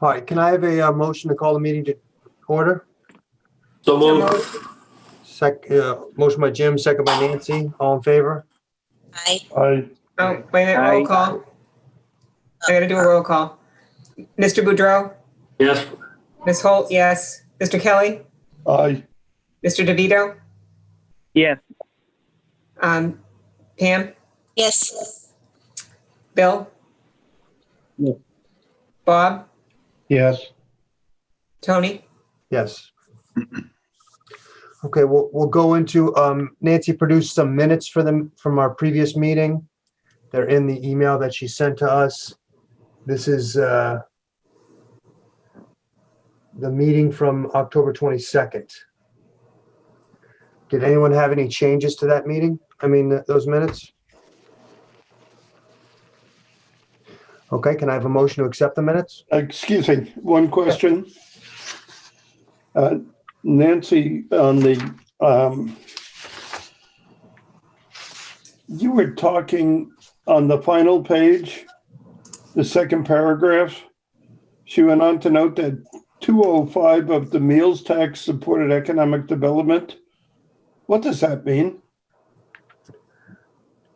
All right, can I have a motion to call the meeting to order? So moved. Motion by Jim, second by Nancy. All in favor? Aye. Aye. Oh, wait a minute, roll Aye. call. I gotta do a roll call. Mr. Boudreau? Yes. Ms. Holt, yes. Mr. Kelly? Aye. Mr. DeVito? Yes. Pam? Yes. Bill? No. Bob? Yes. Tony? Yes. Okay, we'll go into, Nancy produced some minutes for them from our previous meeting. They're in the email that she sent to us. This is the meeting from October 22nd. Did anyone have any changes to that meeting? Those minutes? Okay, can I have a motion to accept the minutes? Excuse me, one question. Nancy, on the, you were talking on the final page, the second paragraph. She went on to note that 205 of the meals tax supported economic development. What does that mean?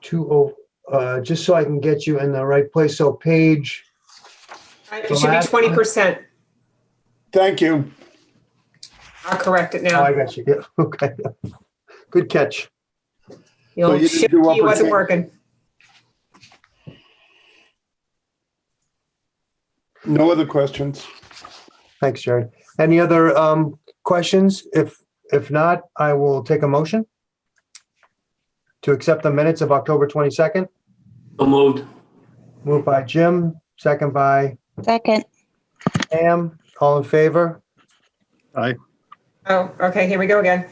Just so I can get you in the right place. So page, It should be 20%. Thank you. I'll correct it oh, now. I got you. Yeah, okay. Good catch. The old you didn't shift do key upper wasn't case. working. No other questions. Thanks, Jerry. Any other questions? If not, I will take a motion to accept the minutes of October 22nd. So moved. Moved by Jim, second by Second. Pam. All in favor? Aye. Oh, okay, here we go again.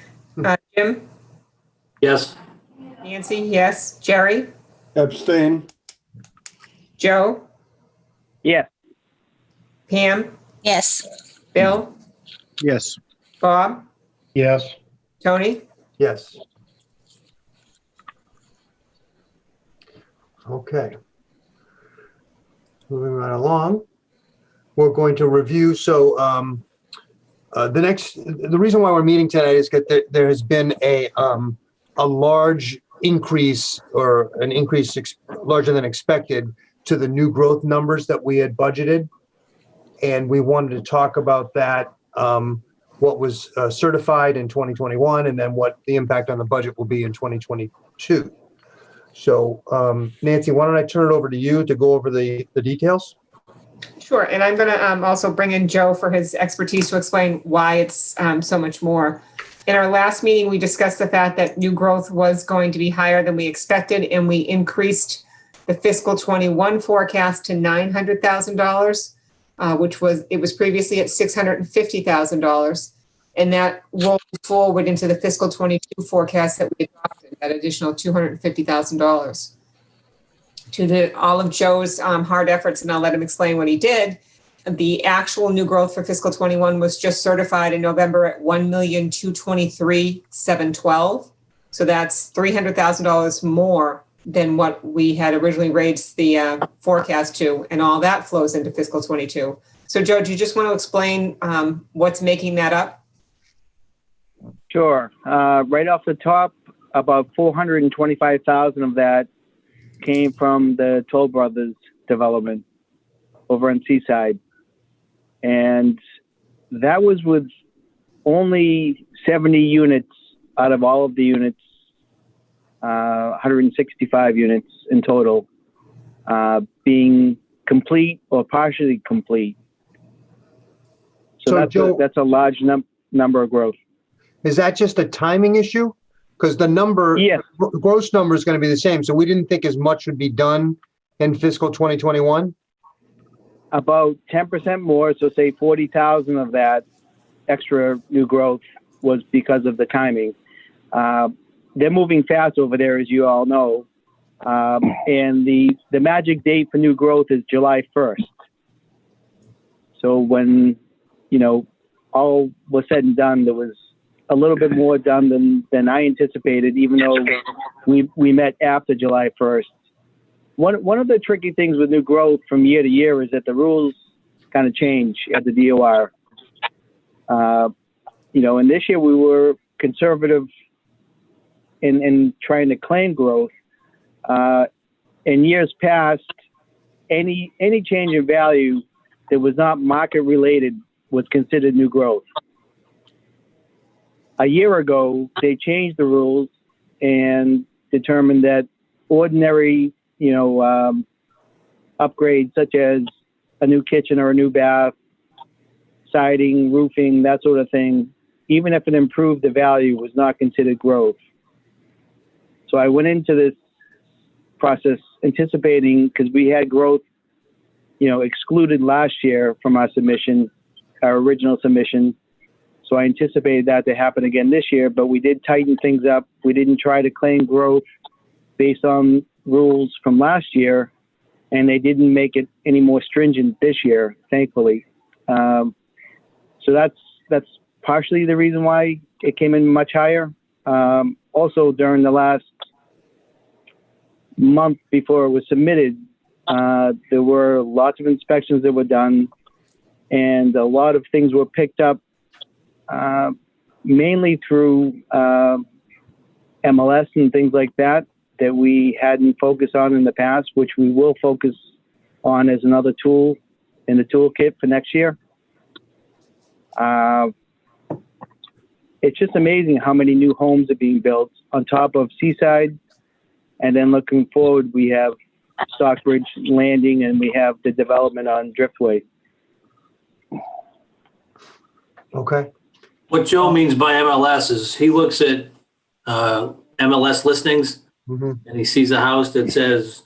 Jim? Yes. Nancy, yes. Jerry? Abstain. Joe? Yes. Pam? Yes. Bill? Yes. Bob? Yes. Tony? Yes. Okay. Moving right along. We're going to review, so the reason why we're meeting tonight is that there has been a large increase, or an increase larger than expected, to the new growth numbers that we had budgeted. And we wanted to talk about that, what was certified in 2021, and then what the impact on the budget will be in 2022. So Nancy, why don't I turn it over to you to go over the details? Sure, and I'm gonna also bring in Joe for his expertise to explain why it's so much more. In our last meeting, we discussed the fact that new growth was going to be higher than we expected, and we increased the fiscal 21 forecast to $900,000, which was previously at $650,000. And that rolled forward into the fiscal 22 forecast that we adopted, that additional $250,000. To all of Joe's hard efforts, and I'll let him explain what he did, the actual new growth for fiscal 21 was just certified in November at $1,223,712. So that's $300,000 more than what we had originally raised the forecast to, and all that flows into fiscal 22. So Joe, do you just want to explain what's making that up? Sure. Right off the top, about 425,000 of that came from the Toll Brothers development over on Seaside. And that was with only 70 units out of all of the units, 165 units in total, being complete or partially complete. So that's, Joe, that's a large number of growth. is that just a timing issue? Because the number, Yes. gross number is going to be the same. So we didn't think as much would be done in fiscal 2021? About 10% more, so say 40,000 of that extra new growth was because of the timing. They're moving fast over there, as you all know. And the magic date for new growth is July 1st. So when, all was said and done, there was a little bit more done than I anticipated, even though we met after July 1st. One of the tricky things with new growth from year to year is that the rules kind of change at the DOR. And this year we were conservative in trying to claim growth. In years past, any change in value that was not market related was considered new growth. A year ago, they changed the rules and determined that ordinary, upgrades such as a new kitchen or a new bath, siding, roofing, that sort of thing, even if it improved the value, was not considered growth. So I went into this process anticipating, because we had growth, excluded last year from our original submission. So I anticipated that to happen again this year, but we did tighten things up. We didn't try to claim growth based on rules from last year, and they didn't make it any more stringent this year, thankfully. So that's partially the reason why it came in much higher. Also, during the last month before it was submitted, there were lots of inspections that were done, and a lot of things were picked up, mainly through MLS and things like that we hadn't focused on in the past, which we will focus on as another tool in the toolkit for next year. It's just amazing how many new homes are being built on top of Seaside. And then looking forward, we have Stockbridge Landing and we have the development on Driftway. Okay. What Joe means by MLS is he looks at MLS listings Mhm. and he sees a house that says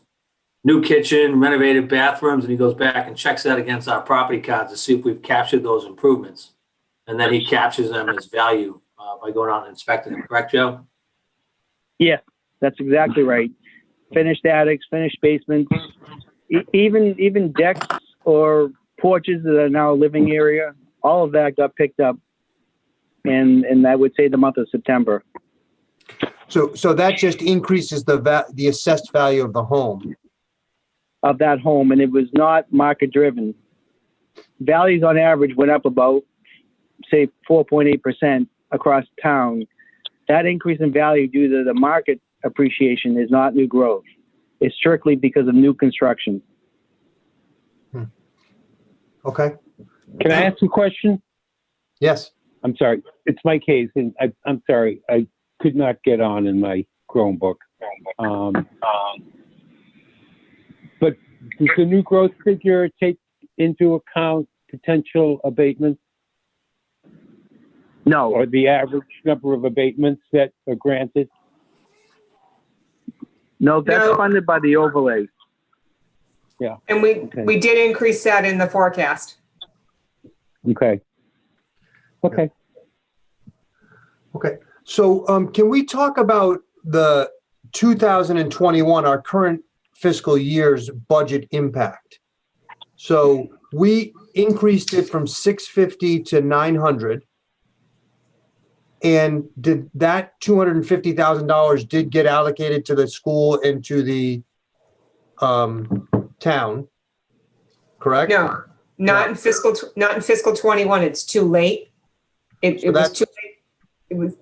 new kitchen, renovated bathrooms, and he goes back and checks that against our property cards to see if we've captured those improvements. And then he captures them as value by going out and inspecting them. Correct, Joe? Yeah, that's exactly right. Finished attics, finished basements, even decks or porches that are now a living area. All of that got picked up, and I would say the month of September. So that just increases the assessed value of the home. Of that home, and it was not market driven. Values on average went up about, say, 4.8% across town. That increase in value due to the market appreciation is not new growth. It's strictly because of new construction. Okay. Can I ask a question? Yes. I'm sorry. It's Mike Hayes, and I'm sorry. I could not get on in my Chromebook. But does the new growth figure take into account potential abatements No, or the average number of abatements that are granted? no, that's No. funded by the overlay. And we did increase that in the forecast. Okay. Okay. Okay. So can we talk about the 2021, our current fiscal year's budget impact? So we increased it from 650 to 900. And did that $250,000 did get allocated to the school and to the town, correct? No, not in fiscal 21. It's too late. It So was that's- too late.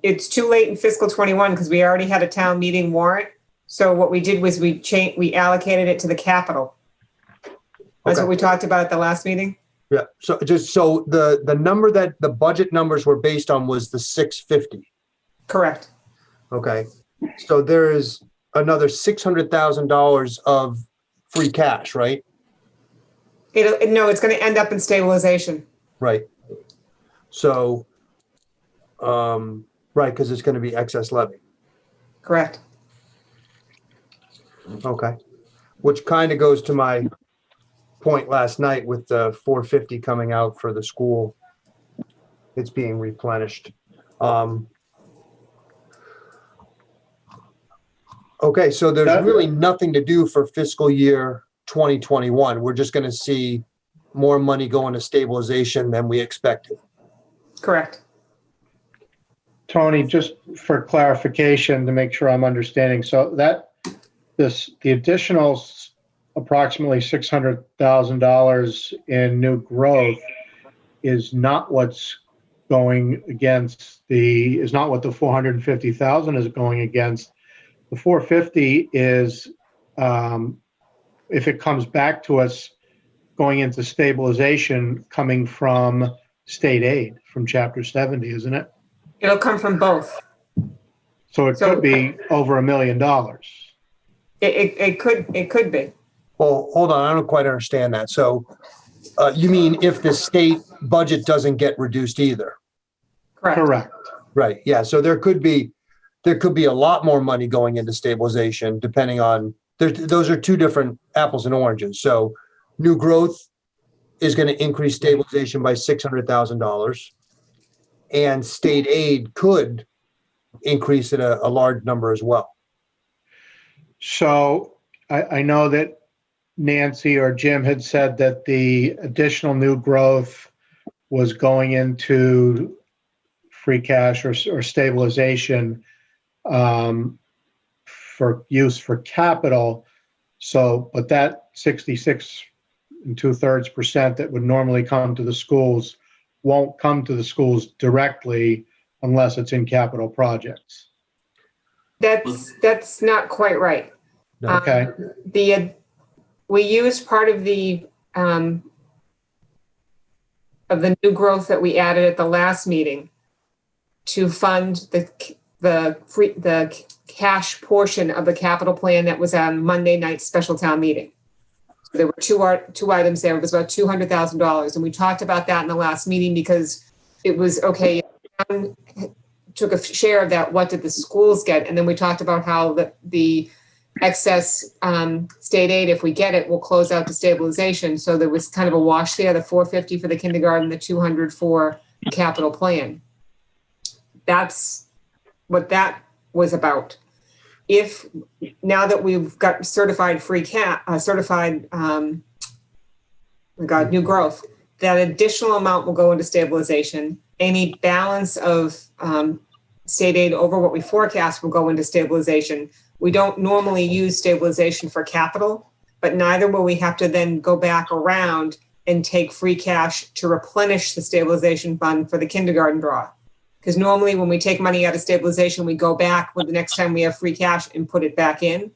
It's too late in fiscal 21 because we already had a town meeting warrant. So what we did was we allocated it to the capital. That's Okay. what we talked about at the last meeting. Yeah. So the number that the budget numbers were based on was the 650. Correct. Okay. So there is another $600,000 of free cash, right? No, it's going to end up in stabilization. Right. So, right, because it's going to be excess levy. Correct. Okay. Which kind of goes to my point last night with the 450 coming out for the school. It's being replenished. Okay, so there's really nothing to do for fiscal year 2021. We're just going to see more money going to stabilization than we expected. Correct. Tony, just for clarification to make sure I'm understanding, so the additional approximately $600,000 in new growth is not what's going against is not what the 450,000 is going against. The 450 is, if it comes back to us, going into stabilization coming from state aid from Chapter 70, isn't it? It'll come from both. So it could be over $1 million. It could be. Well, hold on, I don't quite understand that. So you mean if the state budget doesn't get reduced either? Correct. Right, yeah, so there could be a lot more money going into stabilization depending on, those are two different apples and oranges. So new growth is going to increase stabilization by $600,000. And state aid could increase it a large number as well. So I know that Nancy or Jim had said that the additional new growth was going into free cash or stabilization for use for capital. So, but that 66 2/3% that would normally come to the schools won't come to the schools directly unless it's in capital projects. That's not quite right. Okay. We used part of the new growth that we added at the last meeting to fund the cash portion of the capital plan that was on Monday night's special town meeting. So there were two items there. It was about $200,000, and we talked about that in the last meeting because it was okay. If the town took a share of that. What did the schools get? And then we talked about how the excess state aid, if we get it, will close out to stabilization. So there was kind of a wash there, the 450 for the kindergarten, the 200 for the capital plan. That's what that was about. If now that we've got certified new growth, that additional amount will go into stabilization. Any balance of state aid over what we forecast will go into stabilization. We don't normally use stabilization for capital, but neither will we have to then go back around and take free cash to replenish the stabilization fund for the kindergarten draw. Because normally when we take money out of stabilization, we go back with the next time we have free cash and put it back in.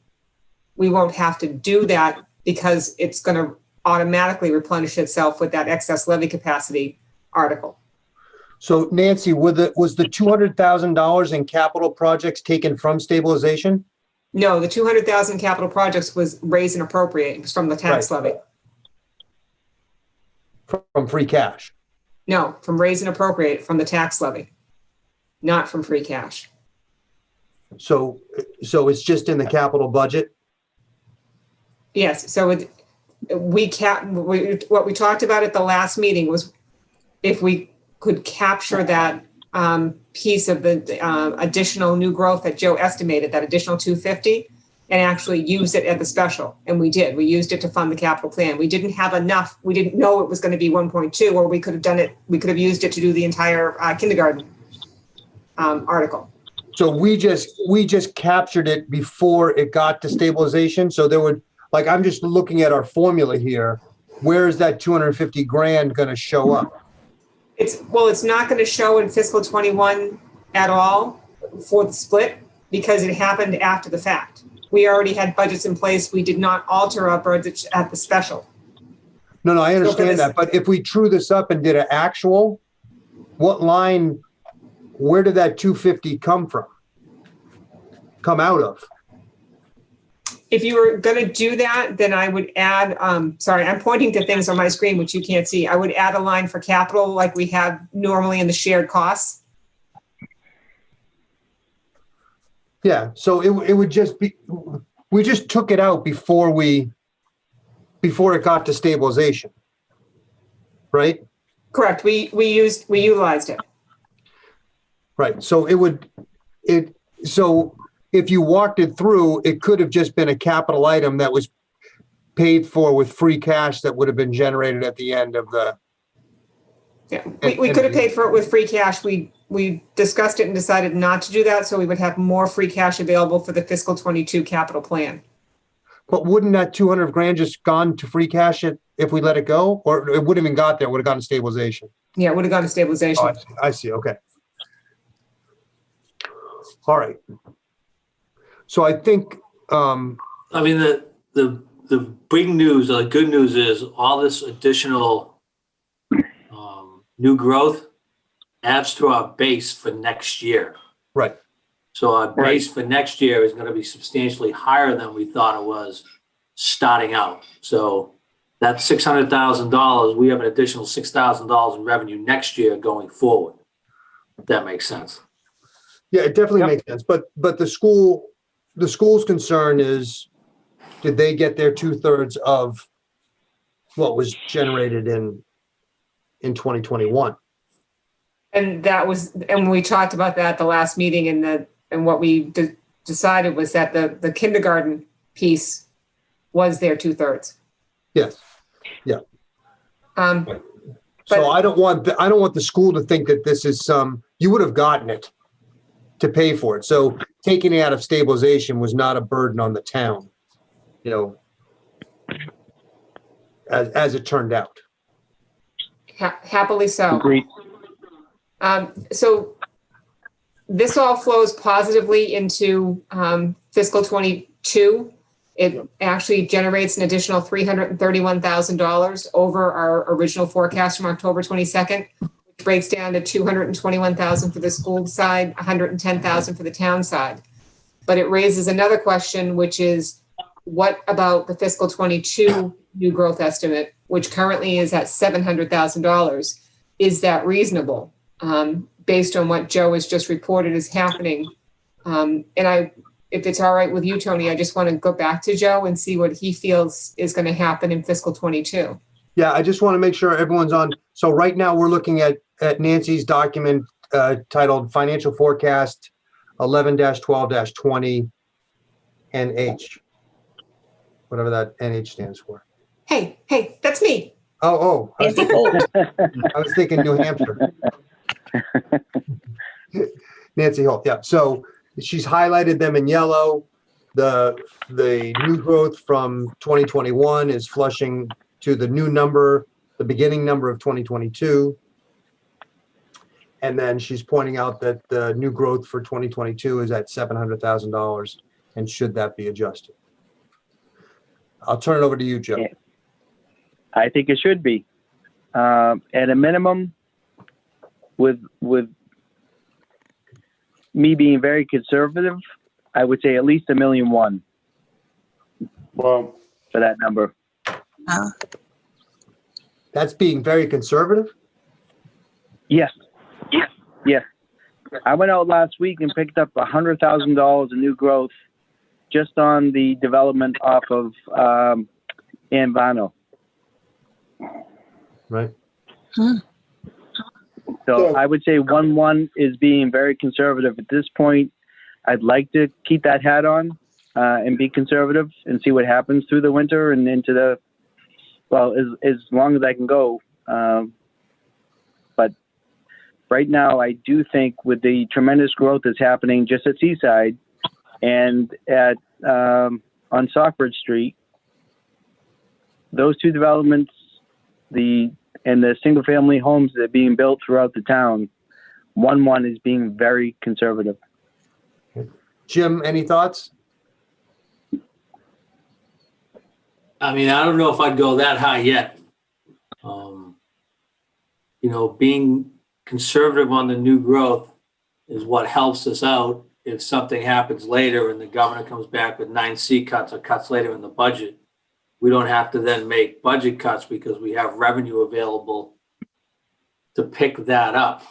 We won't have to do that because it's going to automatically replenish itself with that excess levy capacity article. So Nancy, was the $200,000 in capital projects taken from stabilization? No, the 200,000 capital projects was raised and appropriate. It was from the tax levy. From free cash? No, from raise and appropriate from the tax levy, not from free cash. So it's just in the capital budget? Yes. So what we talked about at the last meeting was if we could capture that piece of the additional new growth that Joe estimated, that additional 250, and actually use it at the special. And we did. We used it to fund the capital plan. We didn't have enough. We didn't know it was going to be 1.2, or we could have done it. We could have used it to do the entire kindergarten article. So we just captured it before it got to stabilization. So there would, like, I'm just looking at our formula here. Where is that 250 grand going to show up? It's not going to show in fiscal 21 at all for the split because it happened after the fact. We already had budgets in place. We did not alter our budget at the special. No, I understand that. But if we true this up and did an actual, what line, where did that 250 come out of? If you were going to do that, then I would add, sorry, I'm pointing to things on my screen, which you can't see. I would add a line for capital like we have normally in the shared costs. Yeah, so it would just be, we just took it out before it got to stabilization, right? Correct. We utilized it. Right. So so if you walked it through, it could have just been a capital item that was paid for with free cash that would have been generated at the end of the. Yeah, we could have paid for it with free cash. We discussed it and decided not to do that, so we would have more free cash available for the fiscal 22 capital plan. But wouldn't that 200 grand just gone to free cash if we let it go? Or it wouldn't even got there, would have gone to stabilization? Yeah, it would have gone to Oh, stabilization. I see, okay. All right. So I think, I mean, the big news, or the good news is all this additional new growth adds to our base for next year. right, So our base for next year is going to be substantially higher than we thought it was starting out. So that $600,000, we have an additional $6,000 in revenue next year going forward. If that makes sense. yeah, it definitely makes sense, but the school's concern is, did they get their 2/3 of what was generated in 2021? And we talked about that at the last meeting, and what we decided was that the kindergarten piece was their 2/3. Yes. Um, So But- I don't want the school to think that this is you would have gotten it to pay for it. So taking it out of stabilization was not a burden on the town, as it turned out. happily so. Agreed. So this all flows positively into fiscal '22. It actually generates an additional $331,000 over our original forecast from October 22nd, which breaks down to $221,000 for the school side, $110,000 for the town side. But it raises another question, which is, what about the fiscal '22 new growth estimate, which currently is at $700,000? Is that reasonable? Based on what Joe has just reported is happening. If it's all right with you, Tony, I just want to go back to Joe and see what he feels is going to happen in fiscal '22. Yeah, I just want to make sure everyone's on. So right now we're looking at Nancy's document titled Financial Forecast 11-12-20 NH, whatever that NH stands for. Hey, that's me. Oh, I was Nancy Holt. thinking New Hampshire. Nancy Holt, yeah. So she's highlighted them in yellow. The new growth from 2021 is flushing to the new number, the beginning number of 2022. And then she's pointing out that the new growth for 2022 is at $700,000. And should that be adjusted? I'll turn it over to you, Joe. Yeah. I think it should be. At a minimum, with me being very conservative, I would say at least $1.1 million Well, for that number. That's being very conservative? Yes. I went out last week and picked up $100,000 in new growth just on the development off of Anvano. Right. So I would say 1.1 is being very conservative at this point. I'd like to keep that hat on and be conservative and see what happens through the winter and into as long as I can go. But right now, I do think with the tremendous growth that's happening just at Seaside and at on Stockbridge Street, those two developments, the single-family homes that are being built throughout the town, 1.1 is being very conservative. Jim, any thoughts? I mean, I don't know if I'd go that high yet. Being conservative on the new growth is what helps us out if something happens later and the governor comes back with 9C cuts or cuts later in the budget. We don't have to then make budget cuts because we have revenue available to pick that up.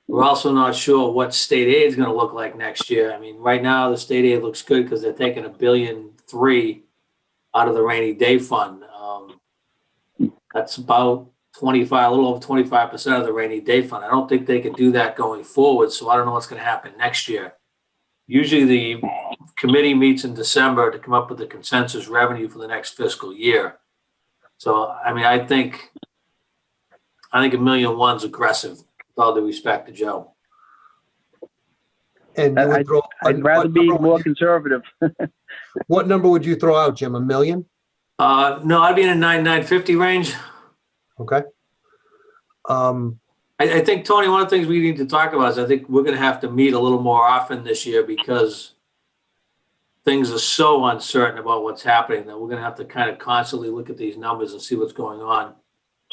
We're also not sure what state aid is going to look like next year. I mean, right now the state aid looks good because they're taking $1.3 billion out of the rainy day fund. That's about a little over 25% of the rainy day fund. I don't think they can do that going forward. So I don't know what's going to happen next year. Usually the committee meets in December to come up with the consensus revenue for the next fiscal year. So, I mean, I think $1.1 million is aggressive, with all due respect to Joe. And you would throw. I'd rather be more conservative. What number would you throw out, Jim? $1 million? No, I'd be in a 950 range. Okay. I think, Tony, one of the things we need to talk about is I think we're going to have to meet a little more often this year because things are so uncertain about what's happening that we're going to have to kind of constantly look at these numbers and see what's going on,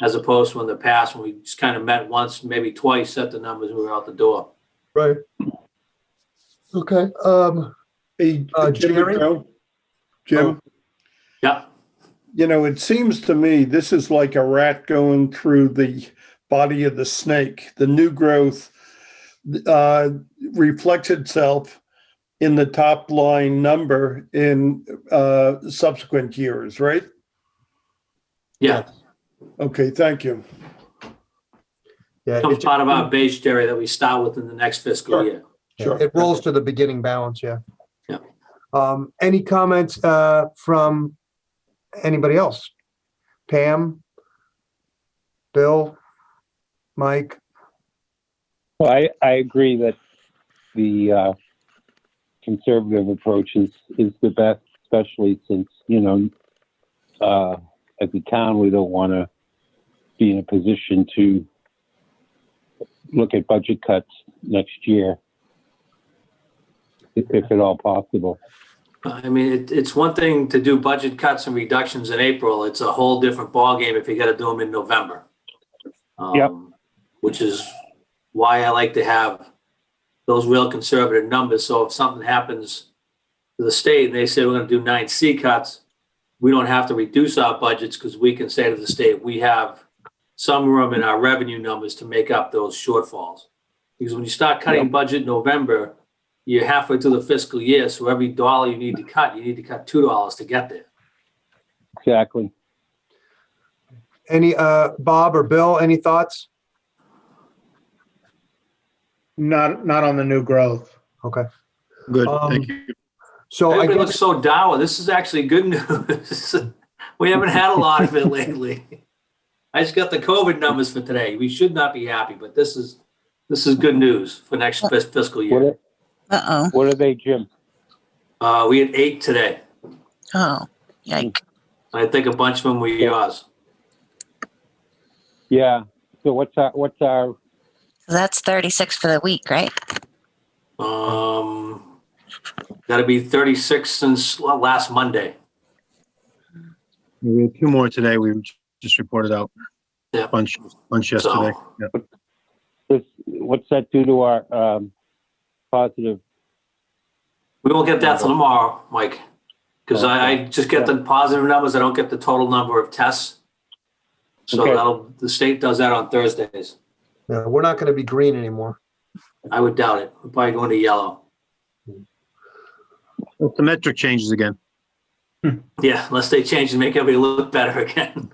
as opposed to in the past when we just kind of met once, maybe twice, set the numbers, and we were out the door. Right. Okay. Hey, Jim, Jerry? Jim, Yeah. you know, it seems to me this is like a rat going through the body of the snake. The new growth reflects itself in the top line number in subsequent years, right? Yeah. Okay, thank you. Yeah, Becomes part of our base, Jerry, that we start with in the next fiscal Sure. year. Sure. It rolls to the beginning balance, yeah. Yeah. Any comments from anybody else? Pam? Bill? Mike? Well, I agree that the conservative approach is the best, especially since, as a town, we don't want to be in a position to look at budget cuts next year, if at all possible. I mean, it's one thing to do budget cuts and reductions in April. It's a whole different ballgame if you got to do them in November. Yep. Which is why I like to have those real conservative numbers. So if something happens to the state and they say we're going to do 9C cuts, we don't have to reduce our budgets because we can say to the state, we have some room in our revenue numbers to make up those shortfalls. Because when you start cutting budget in November, you're halfway through the fiscal year. So every dollar you need to cut $2 to get there. Exactly. Any, Bob or Bill, any thoughts? Not on the new growth. Okay. Good, thank you. So I Everybody guess, looks so dour. This is actually good news. We haven't had a lot of it lately. I just got the COVID numbers for today. We should not be happy, but this is good news for next fiscal year. Uh-oh. What are they, Jim? We had 8 today. Oh, yike. I think a bunch of them were yours. Yeah. So what's our So that's 36 for the week, right? Got to be 36 since last Monday. We had 2 more today. We just reported out. Yeah. Bunch yesterday. So- Yeah. what's that do to our positive? We won't get that till tomorrow, Mike, because I just get the positive numbers. I don't get the total number of tests. So Okay. the state does that on Thursdays. yeah, we're not going to be green anymore. I would doubt it. We're probably going to yellow. Well, the metric changes again. Yeah, unless they change and make everybody look better again.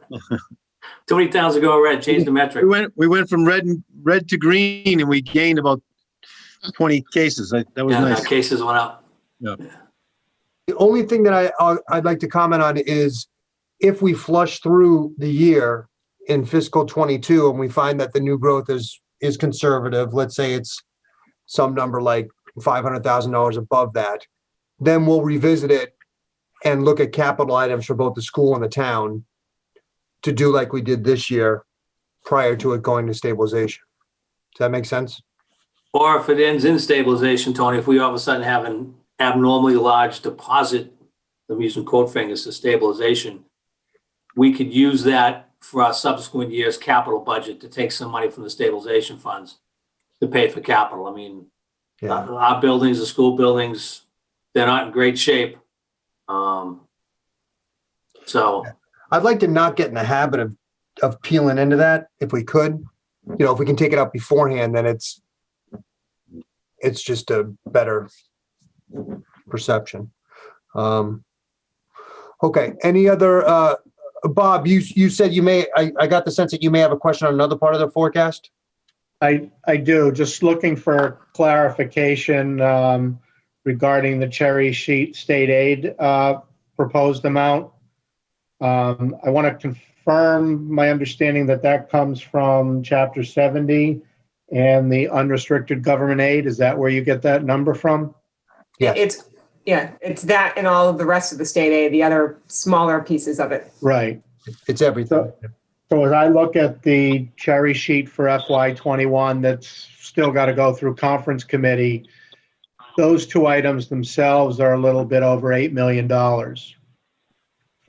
Too many towns ago red, change the metric. We went from red to green, and we gained about 20 cases. That was Yeah, nice. cases went up. The only thing that I'd like to comment on is if we flush through the year in fiscal 22 and we find that the new growth is conservative, let's say it's some number like $500,000 above that, then we'll revisit it and look at capital items for both the school and the town to do like we did this year prior to it going to stabilization. Does that make sense? Or if it ends in stabilization, Tony, if we all of a sudden have an abnormally large deposit, I'm using quote fingers to stabilization, we could use that for our subsequent year's capital budget to take some money from the stabilization funds to pay for capital. I mean, Yeah. our buildings, the school buildings, they're not in great shape. So I'd like to not get in the habit of peeling into that if we could. You know, if we can take it out beforehand, then it's just a better perception. Okay, any other, Bob, you said you may, I got the sense that you may have a question on another part of the forecast? I do, just looking for clarification regarding the cherry sheet state aid proposed amount. I want to confirm my understanding that comes from Chapter 70 and the unrestricted government aid. Is that where you get that number from? Yes. It's that and all of the rest of the state aid, the other smaller pieces of it. Right. It's everything. So as I look at the cherry sheet for FY21, that's still got to go through conference committee, those two items themselves are a little bit over $8 million for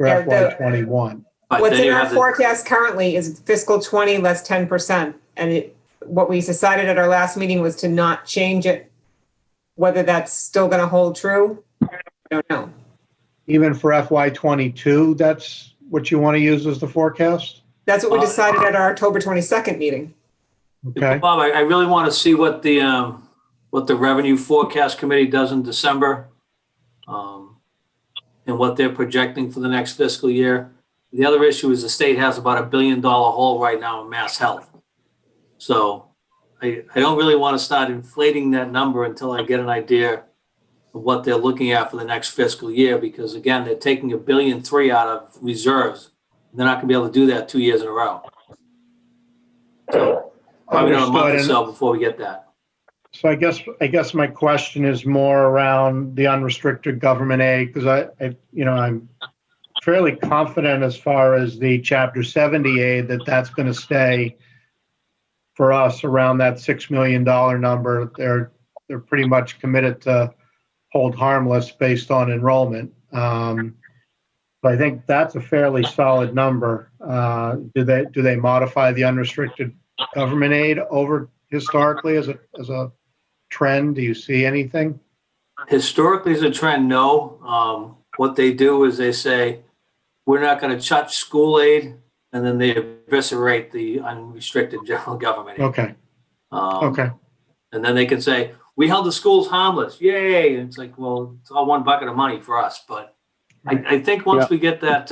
Yeah, FY21. But What's then in you our have the, forecast currently is fiscal 20 less 10%. And what we decided at our last meeting was to not change it. Whether that's still going to hold true, I don't know. Even for FY22, that's what you want to use as the forecast? That's what we decided at our October 22nd meeting. Okay. Bob, I really want to see what the revenue forecast committee does in December, and what they're projecting for the next fiscal year. The other issue is the state has about $1 billion hole right now in mass health. So I don't really want to start inflating that number until I get an idea of what they're looking at for the next fiscal year, because again, they're taking $1.3 billion out of reserves. They're not going to be able to do that 2 years in a row. So probably another month or so before we get that. So I guess my question is more around the unrestricted government aid, because I'm fairly confident as far as the Chapter 70 aid that's going to stay for us around that $6 million number. They're pretty much committed to hold harmless based on enrollment. So I think that's a fairly solid number. Do they modify the unrestricted government aid over historically as a trend? Do you see anything? Historically, as a trend, no. What they do is they say, we're not going to touch school aid, and then they eviscerate the unrestricted general government aid. Okay. Okay. And then they can say, we held the schools harmless. Yay. And it's like, well, it's all one bucket of money for us. But I think once we get that,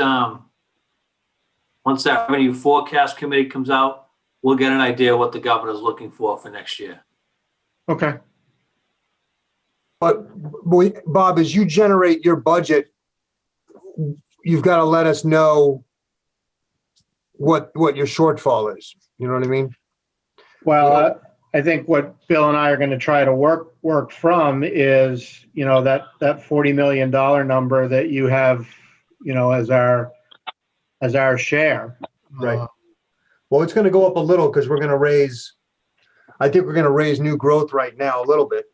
once that revenue forecast committee comes out, we'll get an idea what the governor's looking for next year. Okay. But Bob, as you generate your budget, you've got to let us know what your shortfall is. You know what I mean? Well, I think what Bill and I are going to try to work from is, that $40 million number that you have, as our share. Right. Well, it's going to go up a little because I think we're going to raise new growth right now a little bit.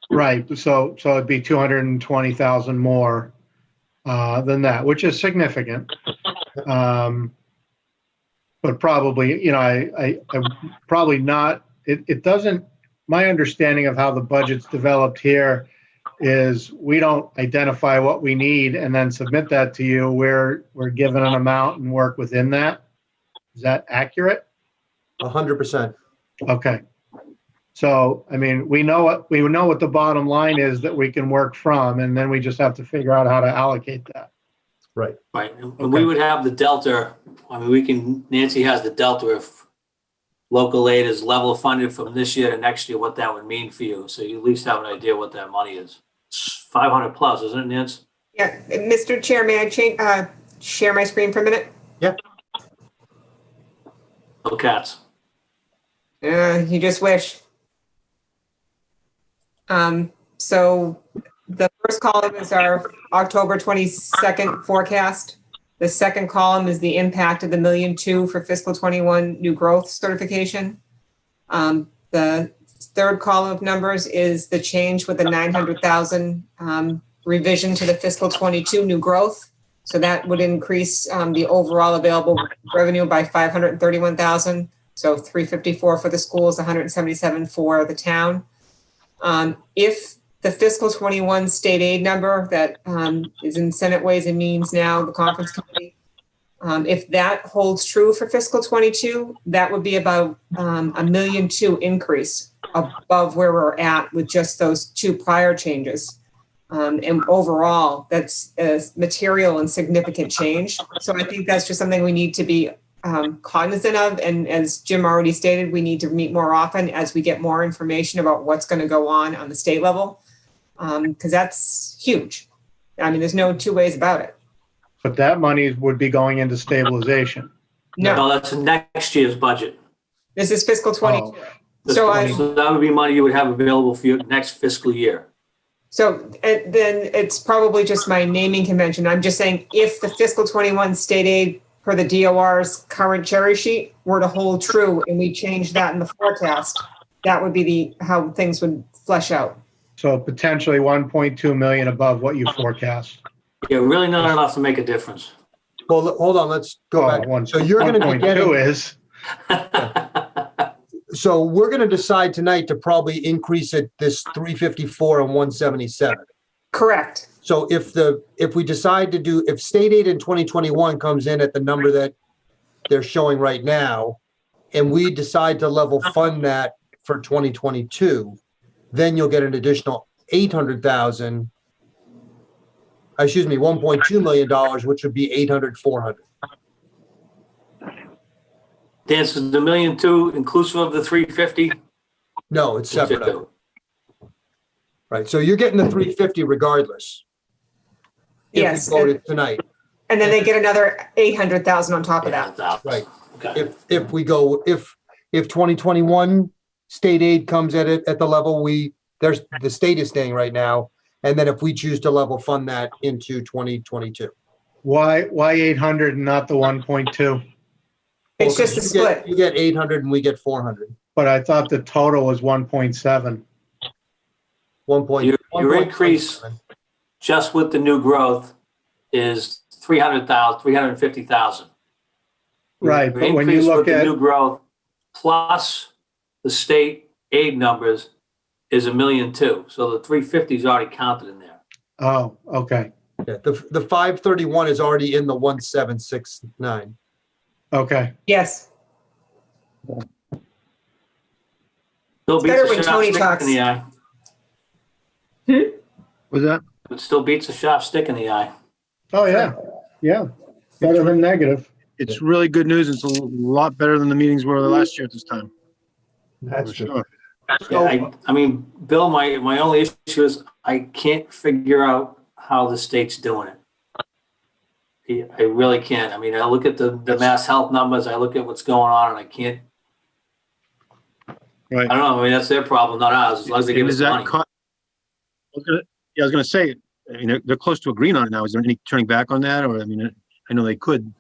Right. So it'd be 220,000 more than that, which is significant. But probably, I probably not. It doesn't. My understanding of how the budget's developed here is we don't identify what we need and then submit that to you. We're given an amount and work within that. Is that accurate? 100%. Okay. So, I mean, we know what the bottom line is that we can work from, and then we just have to figure out how to allocate that. Right. Right. And we would have the delta. I mean, Nancy has the delta if local aid is level funded from this year to next year, what that would mean for you. So you at least have an idea what that money is. It's 500 plus, isn't it, Nancy? Yeah, Mr. Chair, may I share my screen for a minute? Yeah. No cats. You just wish. So the first column is our October 22nd forecast. The second column is the impact of the $1.2 million for fiscal 21 new growth certification. The third column of numbers is the change with the 900,000 revision to the fiscal 22 new growth. So that would increase the overall available revenue by 531,000. So 354 for the schools, 177 for the town. If the fiscal 21 state aid number that is in Senate Ways and Means now, the conference committee, if that holds true for fiscal 22, that would be about $1.2 million increase above where we're at with just those two prior changes. And overall, that's a material and significant change. So I think that's just something we need to be cognizant of. And as Jim already stated, we need to meet more often as we get more information about what's going to go on the state level, because that's huge. I mean, there's no two ways about it. But that money would be going into stabilization. No, No, that's next year's budget. this is fiscal 22. So I- So that would be money you would have available for your next fiscal year. So then it's probably just my naming convention. I'm just saying if the fiscal 21 state aid per the DOR's current cherry sheet were to hold true and we change that in the forecast, that would be how things would flesh out. So potentially 1.2 million above what you forecast. Yeah, really not enough to make a difference. Well, hold on, let's go Well, back. So you're gonna be 1.2 getting, is, so we're gonna decide tonight to probably increase it this 354 and 177. Correct. So if we decide to do, if state aid in 2021 comes in at the number that they're showing right now, and we decide to level fund that for 2022, then you'll get an additional 800,000, $1.2 million, which would be 800, 400. Dan, so the $1.2 million inclusive of the 350? No, it's separate. of it. Right, so you're getting the 350 regardless. If Yes, we voted tonight. And then they get another 800,000 on top of that. Right. Okay. If we go, if 2021 state aid comes at it at the level the state is staying right now, and then if we choose to level fund that into 2022. why 800 and not the 1.2? It's just a You get- split. You get 800 and we get 400. But I thought the total was 1.7. Your increase just with the new growth is 350,000. Right, Your but when you increase look with the at, new growth plus the state aid numbers is $1.2 million. So the 350 is already counted in there. oh, okay, Yeah, the 531 is already in the 1769. okay. Yes. Still better beats when a sharp Tony stick talks. in the eye. Was that? It still beats a sharp stick in the eye. Oh, yeah, yeah. Better than negative. It's really good news. It's a lot better than the meetings were last year at this time. That's For true. sure. Yeah, I mean, Bill, my only issue is I can't figure out how the state's doing it. I really can't. I mean, I look at the mass health numbers, I look at what's going on, and I can't. Right. I don't know. I mean, that's their problem, not ours. As long as they give And us is the that money. I was gonna say, I mean, they're close to agreeing on it now. Is there any turning back on that? Or, I mean, I know they could.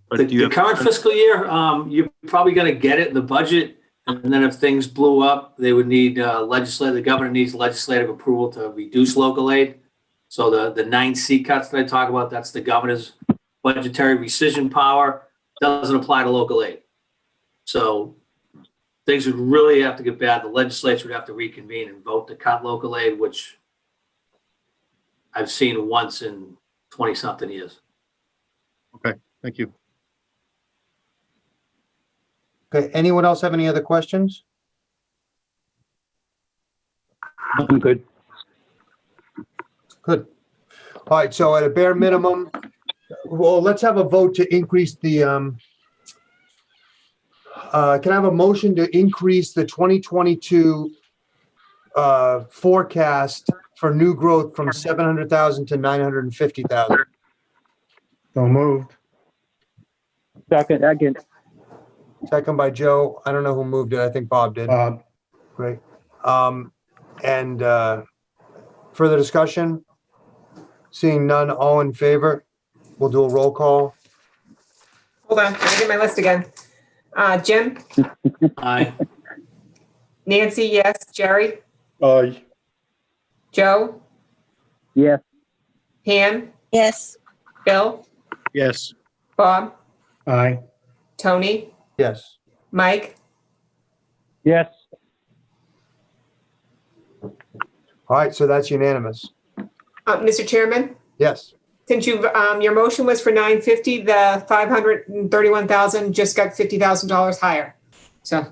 But do you The have? current fiscal year, you're probably going to get it in the budget, and then if things blew up, they would need the governor needs legislative approval to reduce local aid. So the 9C cuts that I talk about, that's the governor's budgetary rescission power, doesn't apply to local aid. So things would really have to get bad. The legislature would have to reconvene and vote to cut local aid, which I've seen once in 20-something years. Thank you. Okay, anyone else have any other questions? I'm good. Good. All right, so at a bare minimum, well, let's have a vote to increase the, can I have a motion to increase the 2022 forecast for new growth from 700,000 to 950,000? So moved. Second. Second by Joe. I don't know who moved it. I think Bob did. Bob, Great. And further discussion? Seeing none, all in favor? We'll do a roll call. Hold on, let me get my list again. Jim, Aye. Nancy, yes. Jerry, Aye. Joe, Yes. Pam, Yes. Bill, Yes. Bob, aye. Tony, Yes. Mike, Yes. All right, so that's unanimous. Mr. Chairman, Yes. since your motion was for 950, the 531,000 just got $50,000 higher. So,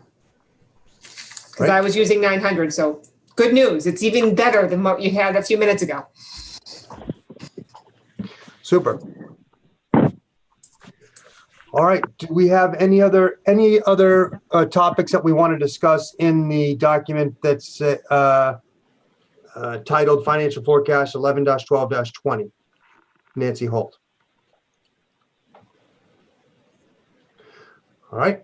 because I was using 900, so good news. It's even better than what you had a few minutes ago. Super. All right, do we have any other topics that we want to discuss in the document that's titled Financial Forecast 11-12-20? Nancy Holt. All right.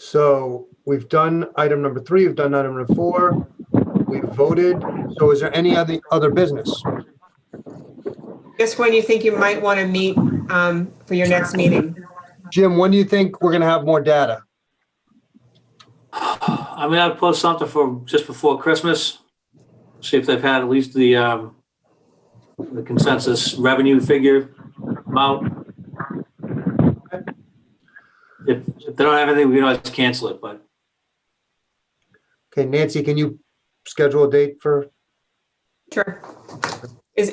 So we've done item number 3, we've done item number 4, we've voted. So is there any other business? Just when you think you might want to meet for your next meeting. Jim, when do you think we're gonna have more data? I mean, I'd post something for just before Christmas. See if they've had at least the consensus revenue figure amount. If they don't have anything, we can always cancel it, but Okay, Nancy, can you schedule a date for? Sure.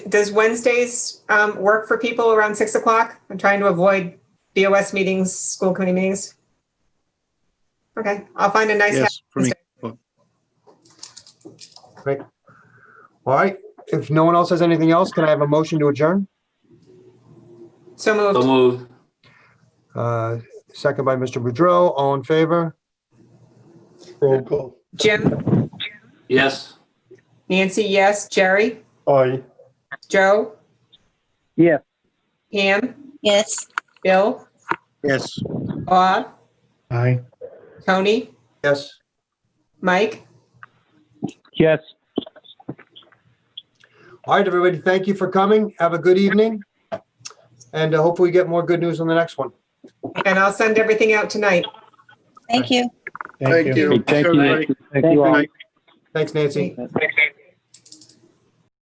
Does Wednesdays work for people around 6 o'clock? I'm trying to avoid BOS meetings, school committee meetings. Okay, I'll find a nice. Yes, for me. Great. All right, if no one else has anything else, can I have a motion to adjourn? So moved. so moved. Second by Mr. Boudreau, all in favor? Roll call. Jim, Yes. Nancy, yes. Jerry, Aye. Joe, Yes. Pam, Yes. Bill, Yes. Bob, Aye. Tony, Yes. Mike. Yes. All right, everybody, thank you for coming. Have a good evening. And hopefully we get more good news on the next one. And I'll send everything out tonight. Thank you. Thank you. Thank you. Everybody. Thank you all. Good night. Thanks, Nancy. Thank